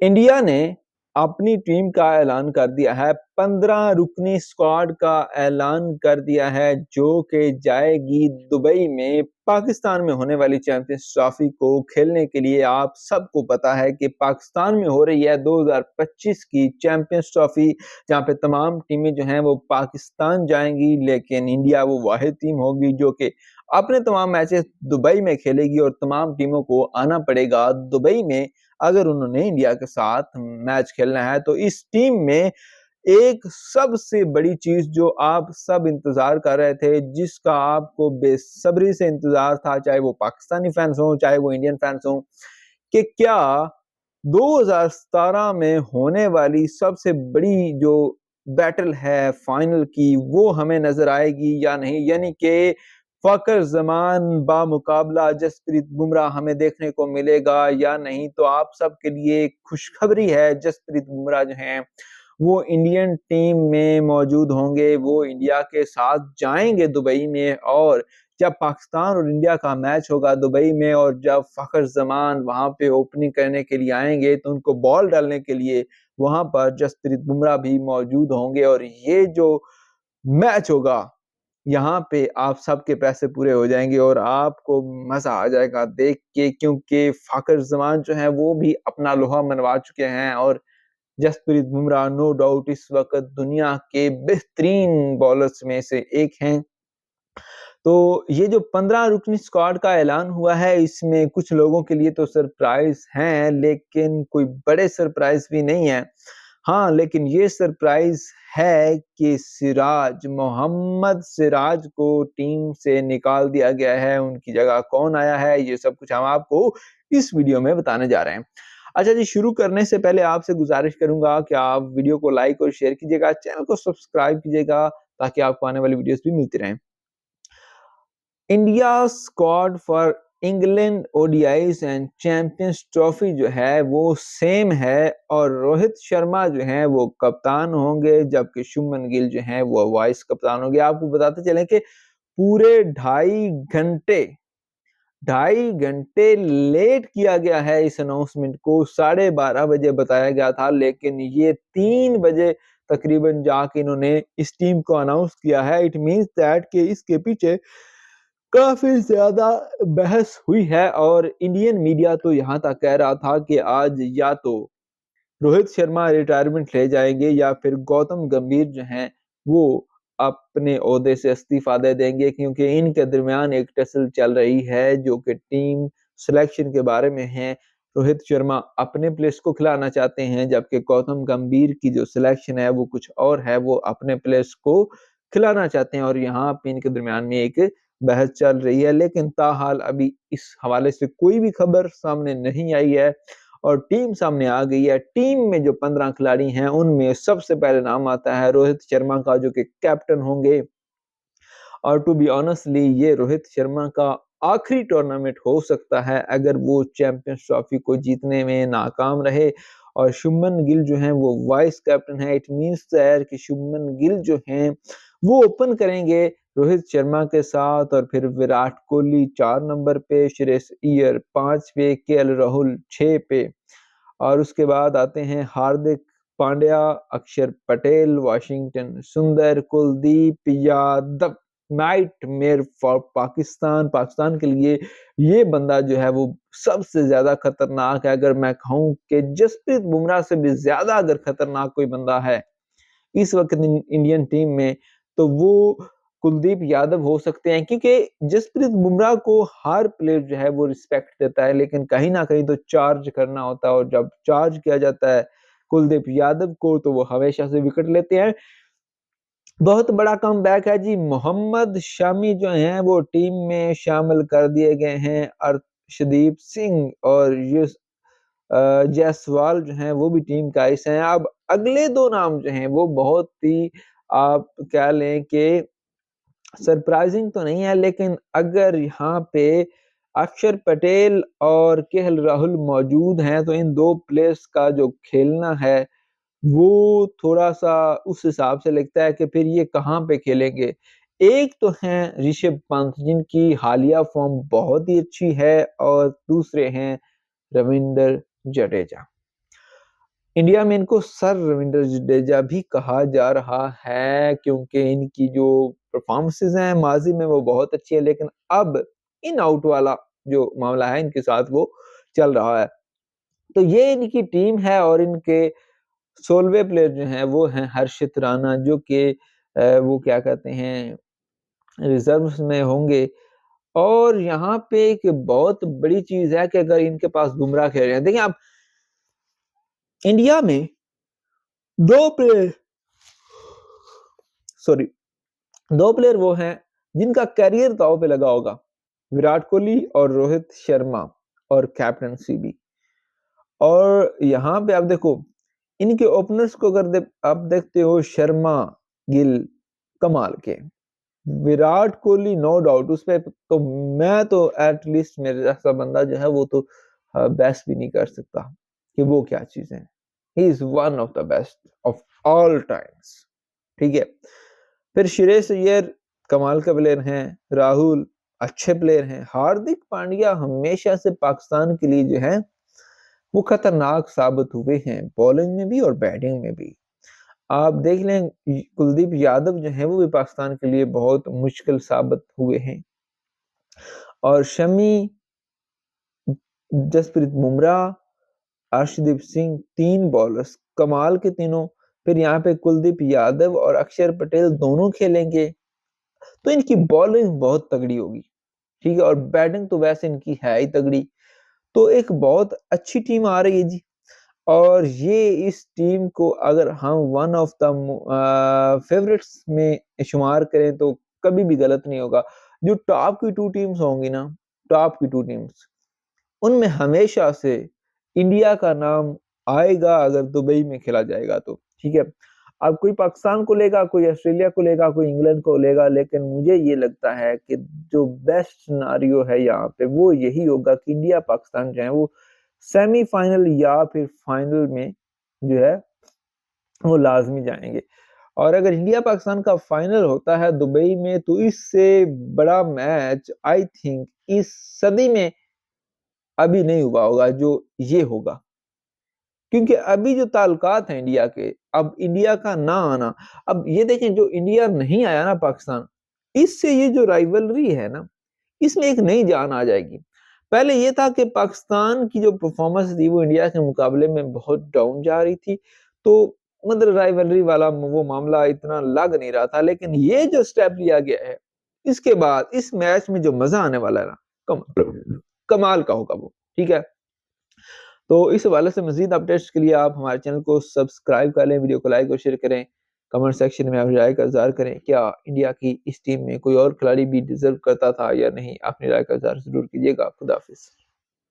India ने अपनी team का ऐलान कर दिया है। 15 रुकनी स्क्वाड का ऐलान कर दिया है, जो कि जाएगी दुबई में पाकिस्तान में होने वाली चैंपियंस ट्रॉफी को खेलने के लिए। आप सबको पता है कि पाकिस्तान में हो रही है 2025 की चैंपियंस ट्रॉफी, जहां पे तमाम टीमें जो हैं वो पाकिस्तान जाएंगी, लेकिन इंडिया वो वाहिद टीम होगी जो कि अपने तमाम मैचेस दुबई में खेलेगी और तमाम टीमों को आना पड़ेगा दुबई में अगर उन्होंने इंडिया के साथ मैच खेलना है। तो इस टीम में एक सबसे बड़ी चीज जो आप सब इंतजार कर रहे थे, जिसका आपको बेसब्री से इंतजार था, चाहे वो पाकिस्तानी फैंस हो चाहे वो इंडियन फैंस हो, कि क्या 2017 में होने वाली सबसे बड़ी जो बैटल है फाइनल की वो हमें नजर आएगी या नहीं। यानी कि फकर जमान बामुकाबला जसप्रीत बुमराह हमें देखने को मिलेगा या नहीं। तो आप सबके लिए खुशखबरी है, जसप्रीत बुमराह जो हैं वो इंडियन टीम में मौजूद होंगे, वो इंडिया के साथ जाएंगे दुबई में। और जब पाकिस्तान और इंडिया का मैच होगा दुबई में और जब फखर जमान वहां पे ओपनिंग करने के लिए आएंगे, तो उनको बॉल डालने के लिए वहां पर जसप्रीत बुमराह भी मौजूद होंगे। और ये जो मैच होगा, यहाँ पे आप सबके पैसे पूरे हो जाएंगे और आपको मजा आ जाएगा देख के, क्योंकि फाकर जमान जो है वो भी अपना लोहा मनवा चुके हैं और जसप्रीत बुमराह नो डाउट इस वक्त दुनिया के बेहतरीन बॉलर्स में से एक हैं। तो ये जो 15 रुकनी स्क्वाड का ऐलान हुआ है, इसमें कुछ लोगों के लिए तो सरप्राइज हैं, लेकिन कोई बड़े सरप्राइज भी नहीं है। हाँ, लेकिन ये सरप्राइज है कि मोहम्मद सिराज को टीम से निकाल दिया गया है। उनकी जगह कौन आया है, ये सब कुछ हम आपको इस वीडियो में बताने जा रहे हैं। अच्छा जी, शुरू करने से पहले आपसे गुजारिश करूंगा कि आप वीडियो को लाइक और शेयर कीजिएगा, चैनल को सब्सक्राइब कीजिएगा, ताकि आपको आने वाली वीडियोस भी मिलती रहें। India squad for England ODIs and champions trophy जो है वो सेम है, और रोहित शर्मा जो है वो कप्तान होंगे, जबकि शुभमन गिल जो है वो वाइस कप्तान होंगे। आपको बताते चलें कि पूरे 2.5 घंटे लेट किया गया है इस अनाउंसमेंट को। 12:30 बजे बताया गया था, लेकिन ये 3 बजे तकरीबन जाके इन्होंने इस टीम को अनाउंस किया है। इट मींस दैट कि इसके पीछे काफी ज्यादा बहस हुई है, और इंडियन मीडिया तो यहाँ तक कह रहा था कि आज या तो रोहित शर्मा रिटायरमेंट ले जाएंगे या फिर गौतम गंभीर जो हैं वो अपने ओहदे से इस्तीफा दे देंगे, क्योंकि इनके दरमियान एक टसल चल रही है जो कि टीम सिलेक्शन के बारे में है। रोहित शर्मा अपने प्लेस को खिलाना चाहते हैं, जबकि गौतम गंभीर की जो सिलेक्शन है वो कुछ और है, वो अपने प्लेस को खिलाना चाहते हैं। और यहाँ पे इनके दरमियान में एक बहस चल रही है, लेकिन ताहाल अभी इस हवाले से कोई भी खबर सामने नहीं आई है और टीम सामने आ गई है। टीम में जो 15 खिलाड़ी हैं उनमें सबसे पहले नाम आता है रोहित शर्मा का, जो कि कैप्टन होंगे। और टू बी ऑनेस्टली ये रोहित शर्मा का आखिरी टूर्नामेंट हो सकता है अगर वो चैंपियंस ट्रॉफी को जीतने में नाकाम रहे। और शुभमन गिल जो हैं वो वाइस कैप्टन है। इट मींस दैट कि शुभमन गिल जो हैं वो ओपन करेंगे रोहित शर्मा के साथ, और फिर विराट कोहली 4 नंबर पे, श्रेयस अय्यर 5 पे, केएल राहुल 6 पे, और उसके बाद आते हैं हार्दिक पांड्या, अक्षर पटेल, वाशिंगटन सुंदर, कुलदीप यादव। नाइटमेयर फॉर पाकिस्तान के लिए ये बंदा जो है वो सबसे ज्यादा खतरनाक है। अगर मैं कहूं कि जसप्रीत बुमराह से भी ज्यादा अगर खतरनाक कोई बंदा है इस वक्त इंडियन टीम में, तो वो कुलदीप यादव हो सकते हैं, क्योंकि जसप्रीत बुमराह को हर प्लेयर जो है वो रिस्पेक्ट देता है, लेकिन कहीं ना कहीं तो चार्ज करना होता है, और जब चार्ज किया जाता है कुलदीप यादव को तो वो हमेशा से विकेट लेते हैं। बहुत बड़ा कमबैक है जी, मोहम्मद शामी जो हैं वो टीम में शामिल कर दिए गए हैं। अर्शदीप सिंह और जायसवाल जो हैं वो भी टीम का हिस्सा हैं। अब अगले 2 नाम जो हैं वो बहुत ही, आप कह लें कि सरप्राइजिंग तो नहीं है, लेकिन अगर यहाँ पे अक्षर पटेल और केएल राहुल मौजूद हैं, तो इन 2 प्लेयर्स का जो खेलना है वो थोड़ा-सा उस हिसाब से लगता है कि फिर ये कहाँ पे खेलेंगे। एक तो हैं ऋषभ पंत, जिनकी हालिया फॉर्म बहुत ही अच्छी है, और दूसरे हैं रविंद्र जडेजा। इंडिया में इनको सर रविंद्र जडेजा भी कहा जा रहा है, क्योंकि इनकी जो परफॉर्मेंसेज हैं माजी में वो बहुत अच्छी है, लेकिन अब इन आउट वाला जो मामला है इनके साथ वो चल रहा है। तो ये इनकी टीम है और इनके 16वें प्लेयर जो हैं वो हैं हर्षित राणा, जो कि वो क्या कहते हैं रिजर्व्स में होंगे। और यहाँ पे एक बहुत बड़ी चीज है कि अगर इनके पास बुमराह खेल रहे हैं, देखिए आप इंडिया में 2 प्लेयर सॉरी 2 प्लेयर वो हैं जिनका करियर दांव पे लगा होगा, विराट कोहली और रोहित शर्मा, और कैप्टनसी भी। और यहाँ पे आप देखो इनके ओपनर्स को अगर आप देखते हो, शर्मा, गिल कमाल के, विराट कोहली नो डाउट उस पे तो मैं तो एटलीस्ट मेरे जैसा बंदा जो है वो तो बेस्ट भी नहीं कर सकता कि वो क्या चीज है। He is one of the best of all times, ठीक है। फिर श्रेयस अय्यर कमाल का प्लेयर हैं, राहुल अच्छे प्लेयर हैं, हार्दिक पांड्या हमेशा से पाकिस्तान के लिए जो है वो खतरनाक साबित हुए हैं, बॉलिंग में भी और बैटिंग में भी। आप देख लें कुलदीप यादव जो है वो भी पाकिस्तान के लिए बहुत मुश्किल साबित हुए हैं। और शमी, जसप्रीत बुमराह, अर्शदीप सिंह, 3 बॉलर्स कमाल के तीनों। फिर यहाँ पे कुलदीप यादव और अक्षर पटेल दोनों खेलेंगे, तो इनकी बॉलिंग बहुत तगड़ी होगी, ठीक है। और बैटिंग तो वैसे इनकी है ही तगड़ी, तो एक बहुत अच्छी टीम आ रही है जी। और ये इस टीम को अगर हम वन ऑफ द फेवरेट्स में शुमार करें तो कभी भी गलत नहीं होगा। जो टॉप की 2 टीम्स होंगी ना, टॉप की 2 टीम्स, उनमें हमेशा से इंडिया का नाम आएगा अगर दुबई में खेला जाएगा तो, ठीक है। अब कोई पाकिस्तान को लेगा, कोई ऑस्ट्रेलिया को लेगा, कोई इंग्लैंड को लेगा, लेकिन मुझे ये लगता है कि जो बेस्ट सिनारियो है यहाँ पे वो यही होगा कि इंडिया पाकिस्तान जो है वो सेमीफाइनल या फिर फाइनल में जो है वो लाजमी जाएंगे। और अगर इंडिया पाकिस्तान का फाइनल होता है दुबई में तो इससे बड़ा मैच आई थिंक इस सदी में अभी नहीं हुआ होगा जो ये होगा। क्योंकि अभी जो ताल्लुकात हैं इंडिया के, अब इंडिया का ना आना, अब ये देखें जो इंडिया नहीं आया ना पाकिस्तान, इससे ये जो राइवलरी है ना इसमें एक नई जान आ जाएगी। पहले ये था कि पाकिस्तान की जो परफॉर्मेंस थी वो इंडिया के मुकाबले में बहुत डाउन जा रही थी, तो मतलब राइवलरी वाला वो मामला इतना लग नहीं रहा था। लेकिन ये जो स्टेप लिया गया है, इसके बाद इस मैच में जो मजा आने वाला है ना, कमाल का होगा वो, ठीक है। तो इस हवाले से मजीद अपडेट्स के लिए आप हमारे चैनल को सब्सक्राइब कर लें, वीडियो को लाइक और शेयर करें, कमेंट सेक्शन में आप राय का इज़हार करें, क्या इंडिया की इस टीम में कोई और खिलाड़ी भी डिजर्व करता था या नहीं। अपनी राय का इज़हार जरूर कीजिएगा। खुदा हाफिज़।